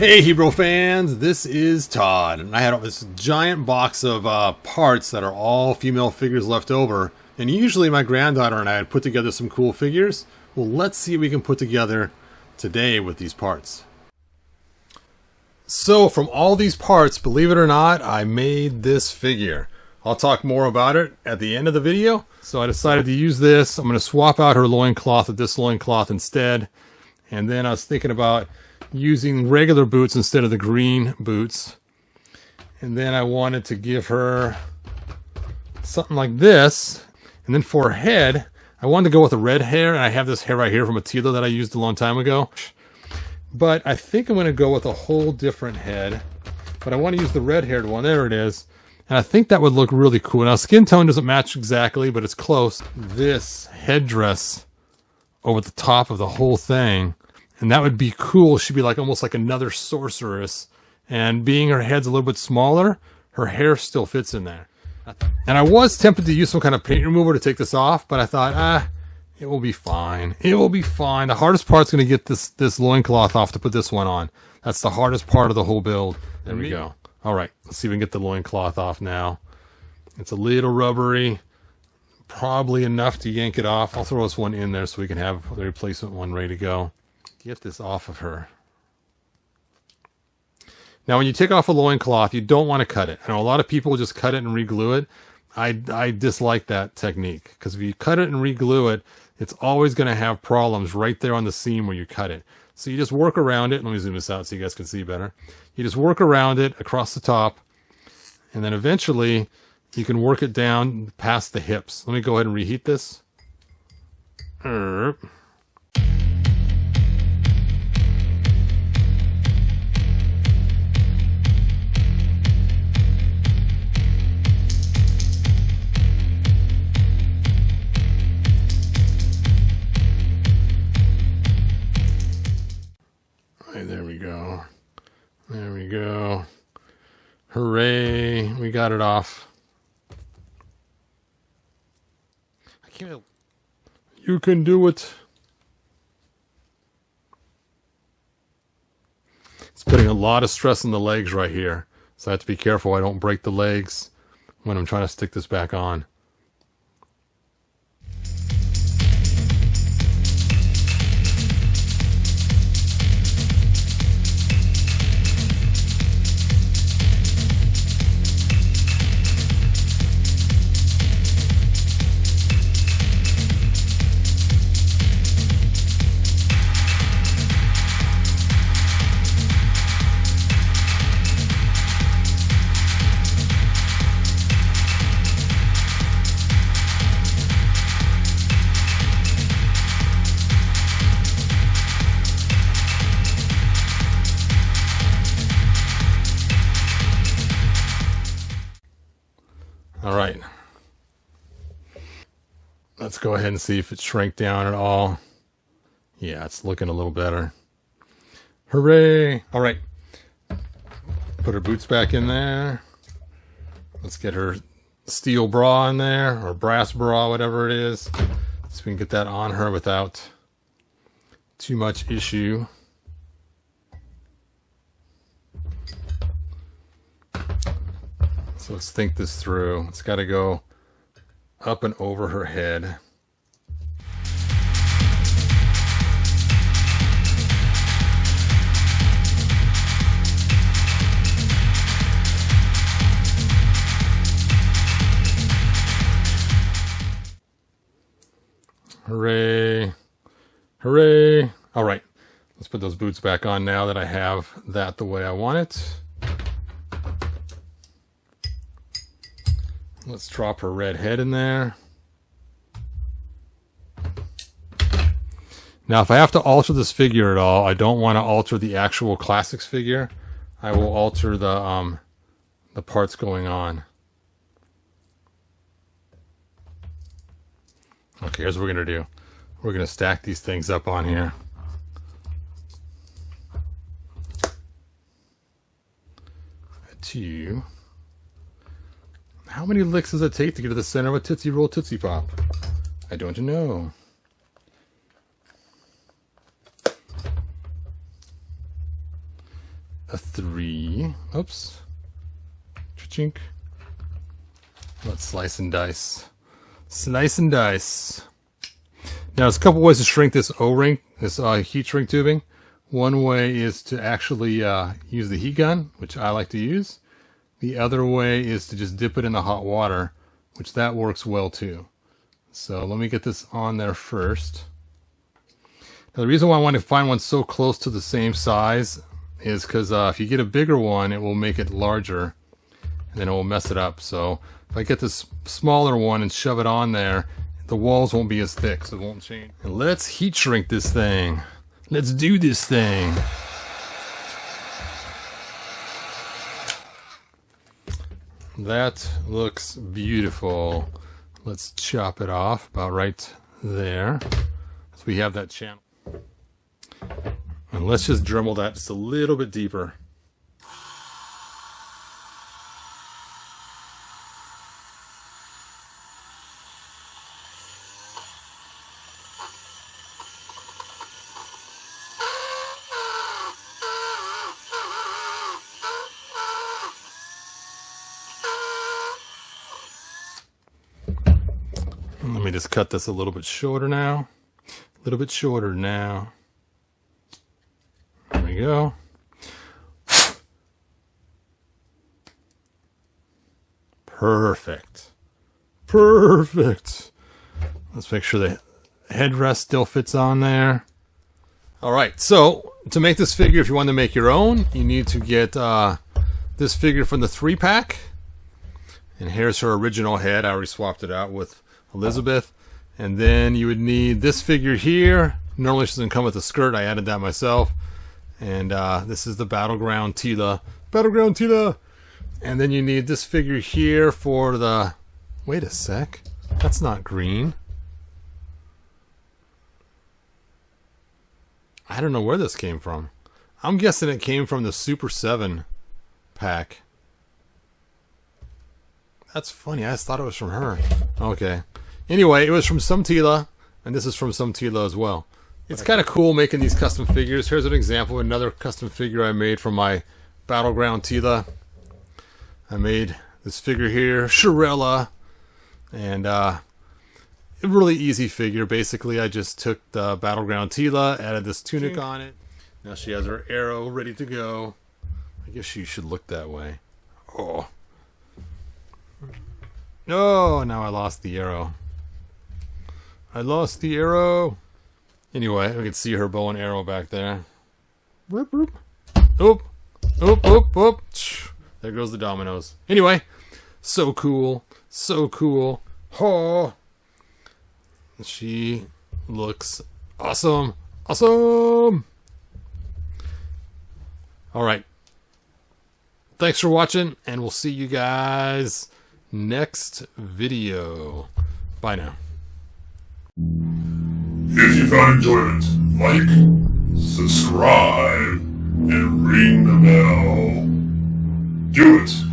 Hey Hebrew fans, this is Todd, and I had this giant box of parts that are all female figures left over, and usually my granddaughter and I had put together some cool figures. Well, let's see what we can put together today with these parts. So from all these parts, believe it or not, I made this figure. I'll talk more about it at the end of the video. So I decided to use this. I'm going to swap out her loincloth with this loincloth instead. And then I was thinking about using regular boots instead of the green boots. And then I wanted to give her something like this. And then for her head, I wanted to go with the red hair. And I have this hair right here from a Teela that I used a long time ago. But I think I'm going to go with a whole different head. But I want to use the red-haired one. There it is. And I think that would look really cool. Now, skin tone doesn't match exactly, but it's close. This headdress over the top of the whole thing. And that would be cool. She'd be like almost like another sorceress. And being her head's a little bit smaller, her hair still fits in there. And I was tempted to use some kind of paint remover to take this off, but I thought, it will be fine. It will be fine. The hardest part's going to get this loincloth off to put this one on. That's the hardest part of the whole build. There we go. All right, let's see if we can get the loincloth off now. It's a little rubbery. Probably enough to yank it off. I'll throw this one in there so we can have the replacement one ready to go. Get this off of her. Now, when you take off a loincloth, you don't want to cut it. I know a lot of people just cut it and re-glue it. I dislike that technique because if you cut it and re-glue it, it's always going to have problems right there on the seam where you cut it. So you just work around it. Let me zoom this out so you guys can see better. You just work around it across the top, and then eventually you can work it down past the hips. Let me go ahead and reheat this. There we go. There we go. Hooray. We got it off. I can't. You can do it. It's putting a lot of stress on the legs right here. So I have to be careful I don't break the legs when I'm trying to stick this back on. All right, let's go ahead and see if it shrank down at all. Yeah, it's looking a little better. Hooray! All right, put her boots back in there. Let's get her steel bra in there, or brass bra, whatever it is, so we can get that on her without too much issue. So let's think this through. It's got to go up and over her head. Hooray. Hooray. All right. Let's put those boots back on now that I have that the way I want it. Let's drop her red head in there. Now, if I have to alter this figure at all, I don't want to alter the actual classics figure. I will alter the parts going on. Okay, here's what we're going to do. We're going to stack these things up on here. Two. How many licks does it take to get to the center of a Tootsie Roll Tootsie Pop? I don't know. a 3. Oops. Chink. Let's slice and dice. Slice and dice. Now, there's a couple ways to shrink this O-ring, this heat shrink tubing. One way is to actually use the heat gun, which I like to use. The other way is to just dip it in the hot water, which that works well too. So let me get this on there first. Now, the reason why I want to find one so close to the same size is because if you get a bigger one, it will make it larger, and then it will mess it up. So if I get this smaller one and shove it on there, the walls won't be as thick, so it won't change. And let's heat shrink this thing. Let's do this thing. That looks beautiful. Let's chop it off about right there, so we have that channel. And let's just Dremel that just a little bit deeper. Let me just cut this a little bit shorter now. A little bit shorter now. There we go. Perfect. Perfect. Let's make sure the headrest still fits on there. All right, so to make this figure, if you want to make your own, you need to get this figure from the 3-pack. And here's her original head. I already swapped it out with Elizabeth. And then you would need this figure here. Normally she doesn't come with a skirt. I added that myself. And this is the Battleground Teela. Battleground Teela! And then you need this figure here for the... Wait a sec. That's not green. I don't know where this came from. I'm guessing it came from the Super 7 pack. That's funny. I just thought it was from her. Okay. Anyway, it was from some Teela, and this is from some Teela as well. It's kind of cool making these custom figures. Here's an example of another custom figure I made from my Battleground Teela. I made this figure here, SHERRILYN, and a really easy figure. Basically, I just took the Battleground Teela, added this tunic on it. Now she has her arrow ready to go. I guess she should look that way. Oh. No, now I lost the arrow. I lost the arrow. Anyway, we can see her bow and arrow back there. Whoop, whoop. Oop. Oop, oop, oop. There goes the dominoes. Anyway, so cool. So cool. Oh. She looks awesome. Awesome. All right. Thanks for watching, and we'll see you guys next video. Bye now. If you found enjoyment, like, subscribe, and ring the bell. Do it!